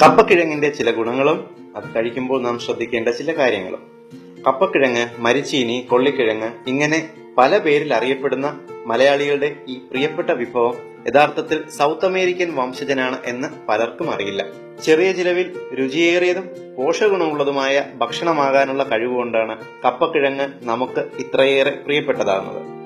കപ്പക്കിഴങ്ങിന്റെ ചില ഗുണങ്ങളും അത് കഴിക്കുമ്പോൾ നാം ശ്രദ്ധിക്കേണ്ട ചില കാര്യങ്ങളും. കപ്പക്കിഴങ്ങ്, മരിച്ചീനി, കൊള്ളിക്കിഴങ്ങ് ഇങ്ങനെ പല പേരിൽ അറിയപ്പെടുന്ന മലയാളികളുടെ ഈ പ്രിയപ്പെട്ട വിഭവം യഥാർത്ഥത്തിൽ സൗത്ത് അമേരിക്കൻ വംശജനാണ് എന്ന് പലർക്കും അറിയില്ല. ചെറിയ ചിലവിൽ രുചിയേറിയതും പോഷകഗുണമുള്ളതുമായ ഭക്ഷണമാകാനുള്ള കഴിവുകൊണ്ടാണ് കപ്പക്കിഴങ്ങ് നമുക്ക് ഇത്രയേറെ പ്രിയപ്പെട്ടതാകുന്നത്.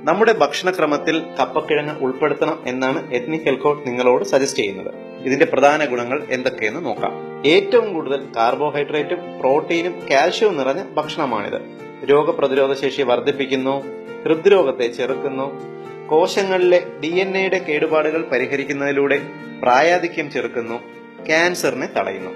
നമ്മുടെ ഭക്ഷണക്രമത്തിൽ കപ്പക്കിഴങ്ങ് ഉൾപ്പെടുത്തണം എന്നാണ് എത്നിക് ഹെൽത്ത് കോഡ് നിങ്ങളോട് സജസ്റ്റ് ചെയ്യുന്നത്. ഇതിന്റെ പ്രധാന ഗുണങ്ങൾ എന്തൊക്കെയെന്ന് നോക്കാം. ഏറ്റവും കൂടുതൽ കാർബോഹൈഡ്രേറ്റും പ്രോട്ടീനും കാൽഷ്യവും നിറഞ്ഞ ഭക്ഷണമാണിത്. രോഗപ്രതിരോധ ശേഷി വർദ്ധിപ്പിക്കുന്നു, ഹൃദ്രോഗത്തെ ചെറുക്കുന്നു, കോശങ്ങളിലെ DNA കേടുപാടുകൾ പരിഹരിക്കുന്നതിലൂടെ പ്രായാധിക്യം ചെറുക്കുന്നു, ക്യാൻസറിനെ തടയുന്നു.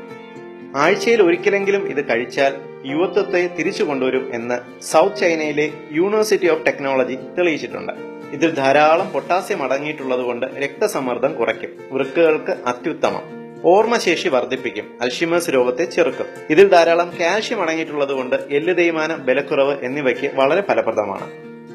ആഴ്ചയിൽ ഒരിക്കലെങ്കിലും ഇത് കഴിച്ചാൽ യുവത്വത്തെ തിരിച്ചു കൊണ്ടുവരും എന്ന് സൗത്ത് ചൈനയിലെ യൂണിവേഴ്സിറ്റി ഓഫ് ടെക്നോളജി തെളിയിച്ചിട്ടുണ്ട്. ഇതിൽ ധാരാളം പൊട്ടാസ്യം അടങ്ങിയിട്ടുള്ളതുകൊണ്ട് രക്തസമ്മർദ്ദം കുറയ്ക്കും, വൃക്കകൾക്ക് അത്യുത്തമം, ഓർമ്മശേഷി വർദ്ധിപ്പിക്കും, അൽഷിമേഴ്സ് രോഗത്തെ ചെറുക്കും. ഇതിൽ ധാരാളം കാൽഷ്യം അടങ്ങിയിട്ടുള്ളതുകൊണ്ട് എല്ല് തേയ്മാനം, ബലക്കുറവ് എന്നിവയ്ക്ക് വളരെ ഫലപ്രദമാണ്.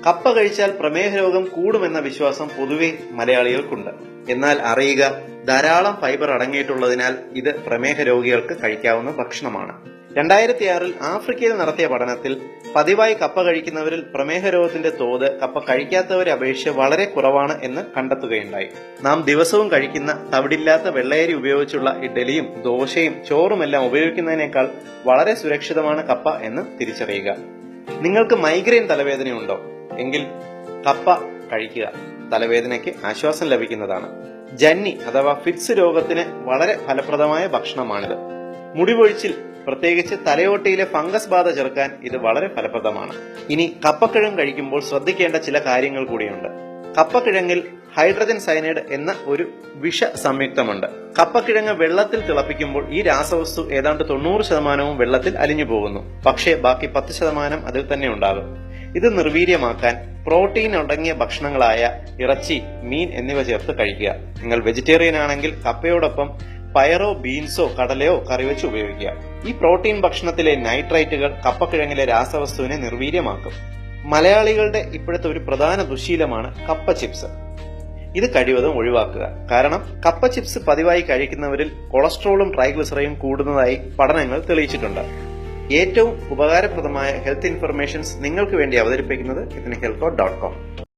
കപ്പ കഴിച്ചാൽ പ്രമേഹ രോഗം കൂടുമെന്ന വിശ്വാസം പൊതുവെ മലയാളികൾക്കുണ്ട്. എന്നാൽ അറിയുക, ധാരാളം ഫൈബർ അടങ്ങിയിട്ടുള്ളതിനാൽ ഇത് പ്രമേഹ രോഗികൾക്ക് കഴിക്കാവുന്ന ഭക്ഷണമാണ്. 2006 ആഫ്രിക്കയിൽ നടത്തിയ പഠനത്തിൽ പതിവായി കപ്പ കഴിക്കുന്നവരിൽ പ്രമേഹ രോഗത്തിന്റെ തോത് കപ്പ കഴിക്കാത്തവരെ അപേക്ഷിച്ച് വളരെ കുറവാണ് എന്ന് കണ്ടെത്തുകയുണ്ടായി. നാം ദിവസവും കഴിക്കുന്ന തവിടില്ലാത്ത വെള്ളയരി ഉപയോഗിച്ചുള്ള ഇഡ്ഡലിയും ദോശയും ചോറുമെല്ലാം ഉപയോഗിക്കുന്നതിനേക്കാൾ വളരെ സുരക്ഷിതമാണ് കപ്പ എന്ന് തിരിച്ചറിയുക. നിങ്ങൾക്ക് മൈഗ്രെയിൻ തലവേദനയുണ്ടോ എങ്കിൽ കപ്പ കഴിക്കുക, തലവേദനയ്ക്ക് ആശ്വാസം ലഭിക്കുന്നതാണ്. ജന്നി അഥവാ ഫിറ്റ്സ് രോഗത്തിന് വളരെ ഫലപ്രദമായ ഭക്ഷണമാണിത്. മുടിപൊഴിച്ചിൽ, പ്രത്യേകിച്ച് തലയോട്ടിയിലെ ഫംഗസ് ബാധ ചെറുക്കാൻ ഇത് വളരെ ഫലപ്രദമാണ്. ഇനി കപ്പക്കിഴങ്ങ് കഴിക്കുമ്പോൾ ശ്രദ്ധിക്കേണ്ട ചില കാര്യങ്ങൾ കൂടിയുണ്ട്. കപ്പക്കിഴങ്ങിൽ ഹൈഡ്രജൻ സയനൈഡ് എന്ന ഒരു വിഷ സംയുക്തമുണ്ട്. കപ്പക്കിഴങ്ങ് വെള്ളത്തിൽ തിളപ്പിക്കുമ്പോൾ ഈ രാസവസ്തു ഏതാണ്ട് 90% വെള്ളത്തിൽ അലിഞ്ഞു പോകുന്നു. പക്ഷേ ബാക്കി 10% അതിൽ തന്നെ ഉണ്ടാകും. ഇത് നിർവീര്യമാക്കാൻ പ്രോട്ടീൻ അടങ്ങിയ ഭക്ഷണങ്ങളായ ഇറച്ചി, മീൻ എന്നിവ ചേർത്ത് കഴിക്കുക. നിങ്ങൾ വെജിറ്റേറിയൻ ആണെങ്കിൽ കപ്പയോടൊപ്പം പയറോ ബീൻസോ കടലയോ കറിവെച്ച് ഉപയോഗിക്കുക. ഈ പ്രോട്ടീൻ ഭക്ഷണത്തിലെ നൈട്രൈറ്റുകൾ കപ്പക്കിഴങ്ങിലെ രാസവസ്തുവിനെ നിർവീര്യമാക്കും. മലയാളികളുടെ ഇപ്പോഴത്തെ ഒരു പ്രധാന ദുശീലമാണ് കപ്പ ചിപ്സ്. ഇത് കഴിവതും ഒഴിവാക്കുക. കാരണം കപ്പ ചിപ്സ് പതിവായി കഴിക്കുന്നവരിൽ കൊളസ്ട്രോളും ട്രൈഗ്ലിസറൈഡും കൂടുന്നതായി പഠനങ്ങൾ തെളിയിച്ചിട്ടുണ്ട്. ഏറ്റവും ഉപകാരപ്രദമായ ഹെൽത്ത് ഇൻഫർമേഷൻസ് നിങ്ങൾക്ക് വേണ്ടി അവതരിപ്പിക്കുന്നത് ethnichealthcode.com.